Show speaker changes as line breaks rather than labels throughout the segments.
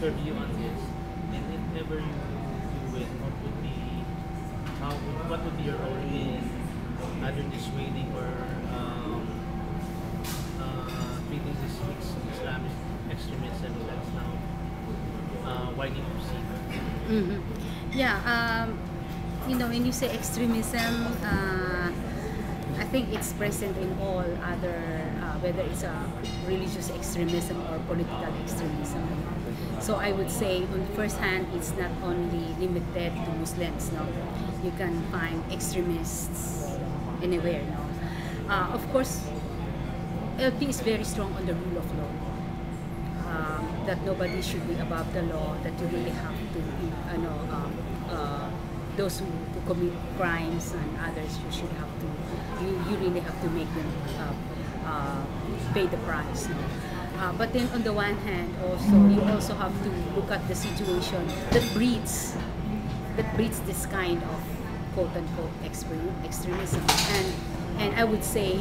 your view on this? And if ever you win, what would be your role in either dissuading or treating this Islamic extremism that's now widely perceived?
Mm-hmm. Yeah, you know, when you say extremism, I think it's present in all other, whether it's a religious extremism or political extremism. So I would say, on the first hand, it's not only limited to Muslims. No, you can find extremists anywhere. No, of course, LP is very strong on the rule of law. That nobody should be above the law, that you really have to, those who commit crimes and others, you should have to, you really have to make them pay the price. No? But then on the one hand, also, you also have to look at the situation that breeds this kind of quote-unquote extremism. And I would say,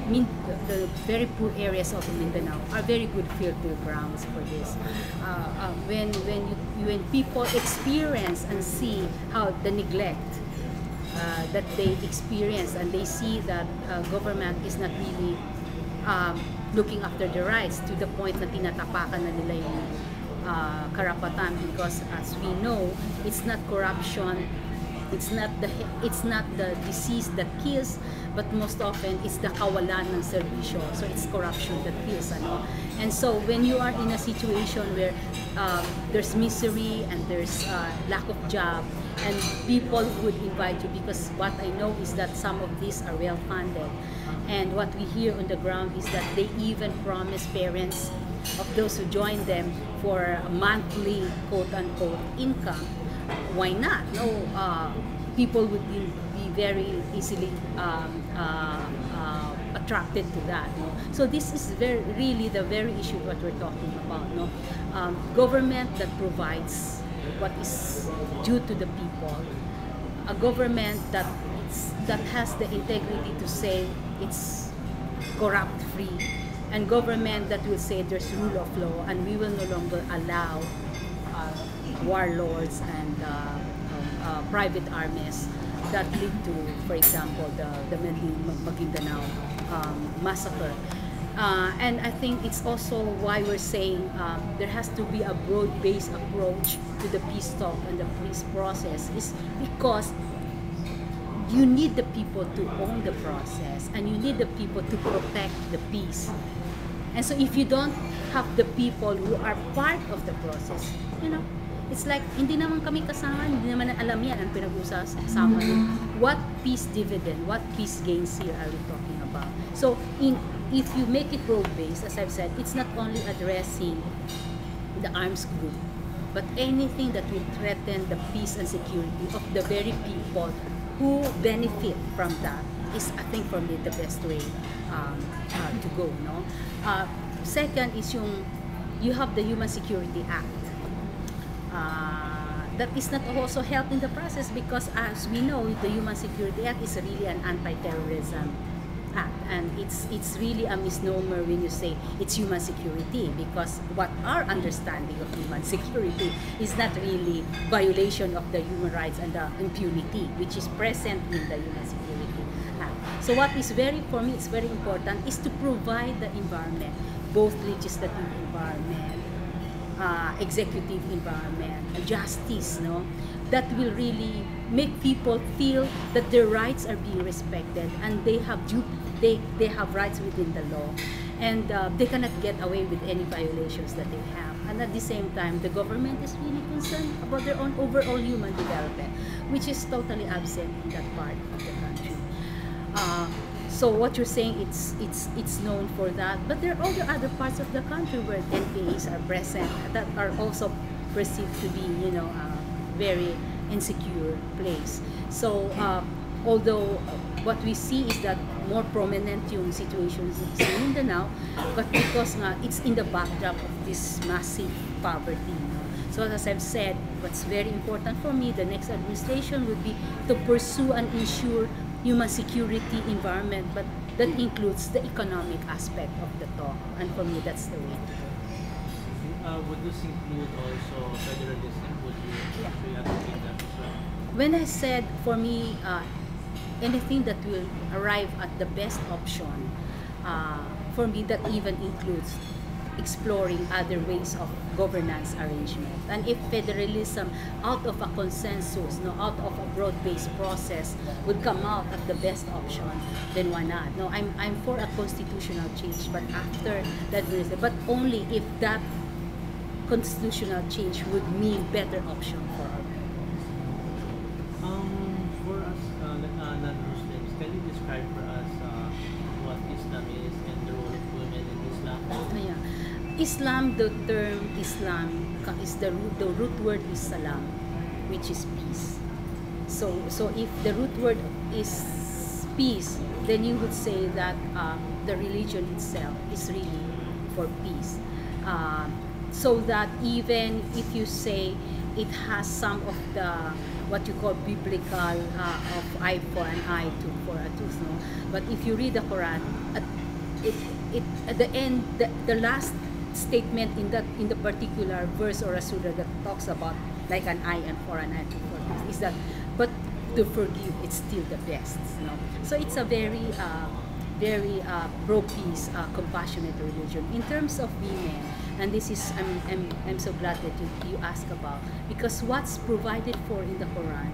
the very poor areas of Mindanao are very good fertile grounds for this. When people experience and see how the neglect that they experience, and they see that government is not really looking after the rights, to the point na tinatapakan na nila yung karapatan, because as we know, it's not corruption, it's not the disease that kills, but most often it's the kawalan ng serbisyo. So it's corruption that kills, ano. And so when you are in a situation where there's misery and there's lack of job, and people would invite you, because what I know is that some of these are well funded, and what we hear on the ground is that they even promise parents of those who join them for a monthly quote-unquote income. Why not? No, people would be very easily attracted to that. No? So this is really the very issue what we're talking about. No, government that provides what is due to the people, a government that has the integrity to say it's corrupt free, and government that will say there's rule of law, and we will no longer allow warlords and private armies that lead to, for example, the Maguindanao massacre. And I think it's also why we're saying there has to be a broad-based approach to the peace talk and the peace process, is because you need the people to own the process, and you need the people to protect the peace. And so if you don't have the people who are part of the process, you know, it's like, hindi naman kami kasama, hindi naman alam yan ang pinag-usama. What peace dividend, what peace gains here are we talking about? So if you make it broad-based, as I've said, it's not only addressing the arms group, but anything that will threaten the peace and security of the very people who benefit from that is, I think, for me, the best way to go. No. Second is you have the Human Security Act. That is not also help in the process, because as we know, the Human Security Act is really an anti-terrorism act, and it's really a misnomer when you say it's human security, because what our understanding of human security is not really violation of the human rights and the impunity which is present in the Human Security Act. So what is for me, it's very important, is to provide the environment, both legislative environment, executive environment, justice, no, that will really make people feel that their rights are being respected, and they have rights within the law, and they cannot get away with any violations that they have. And at the same time, the government is really concerned about their own overall human development, which is totally absent in that part of the country. So what you're saying, it's known for that, but there are all the other parts of the country where NPAs are present that are also perceived to be, you know, very insecure place. So although what we see is that more prominent yung situations in Mindanao, but because it's in the backdrop of this massive poverty. So as I've said, what's very important for me, the next administration would be to pursue and ensure human security environment, but that includes the economic aspect of the talk. And for me, that's the way.
would this include also federalism? Would
Yeah.
you advocate that as well?
When I said, for me, anything that will arrive at the best option, for me that even includes exploring other ways of governance arrangement. And if federalism, out of a consensus, no, out of a broad-based process, would come out at the best option, then why not? No, I'm for a constitutional change, but after that, but only if that constitutional change would mean better option for our people.
For us non-Muslims, can you describe for us what Islam is and the role of women in Islam?
Yeah. Islam, the term Islam is the root word is salam, which is peace. So if the root word is peace, then you would say that the religion itself is really for peace. So that even if you say it has some of the what you call biblical of eye for an eye, tooth for a tooth, no? But if you read the Quran, at the end, the last statement in the particular verse or a surah that talks about like an eye and for an eye, tooth for a tooth, is that, but to forgive, it's still the best, you know? So it's a very pro-peace, compassionate religion. In terms of women, and this is, I'm so glad that you asked about, because what's provided for in the Quran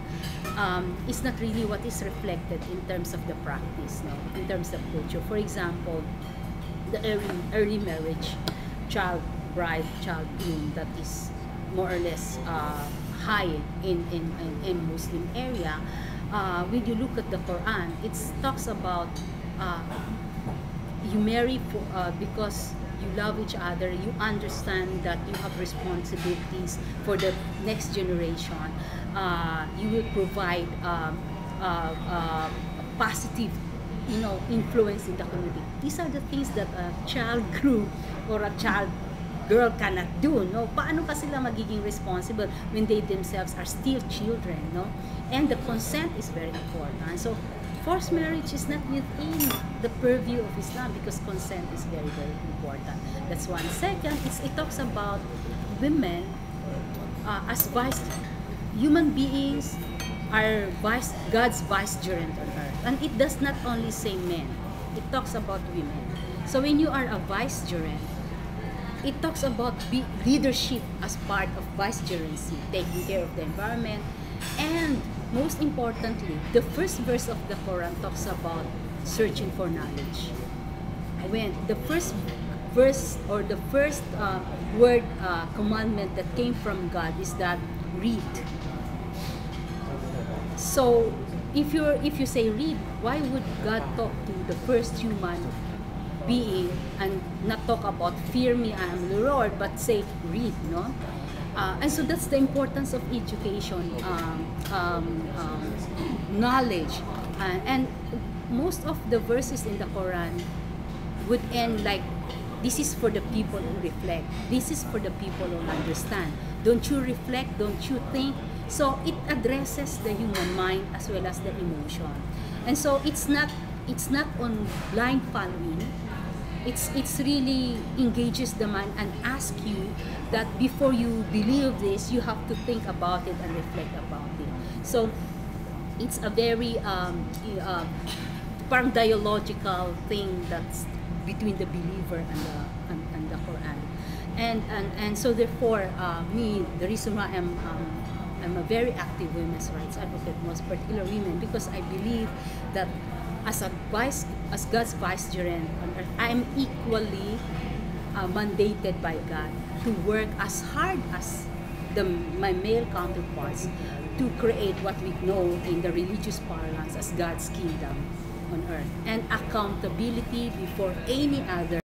is not really what is reflected in terms of the practice, no? In terms of culture. For example, the early marriage, child bride, child groom, that is more or less high in Muslim area. When you look at the Quran, it talks about you marry because you love each other, you understand that you have responsibilities for the next generation, you will provide positive, you know, influence in the community. These are the things that a child group or a child girl cannot do, no? Paano pa sila magiging responsible when they themselves are still children, no? And the consent is very important. So forced marriage is not within the purview of Islam because consent is very, very important. That's one. Second, it talks about women as human beings are God's vicegerent on earth. And it does not only say men. It talks about women. So when you are a vicegerent, it talks about leadership as part of vicegerency, taking care of the environment, and most importantly, the first verse of the Quran talks about searching for knowledge. When the first verse or the first word commandment that came from God is that read. So if you say read, why would God talk to the first human being and not talk about fear me, I am the Lord, but say read, no? And so that's the importance of education, knowledge, and most of the verses in the Quran would end like, this is for the people who reflect, this is for the people who understand. Don't you reflect, don't you think? So it addresses the human mind as well as the emotion. And so it's not on blind following. It's really engages the mind and asks you that before you believe this, you have to think about it and reflect about it. So it's a very parang dialogical thing that's between the believer and the Quran. And so therefore, me, the reason why I'm a very active women's rights advocate, most particular women, because I believe that as God's vicegerent on earth, I am equally mandated by God to work as hard as my male counterparts to create what we know in the religious parlance as God's kingdom on earth, and accountability before any other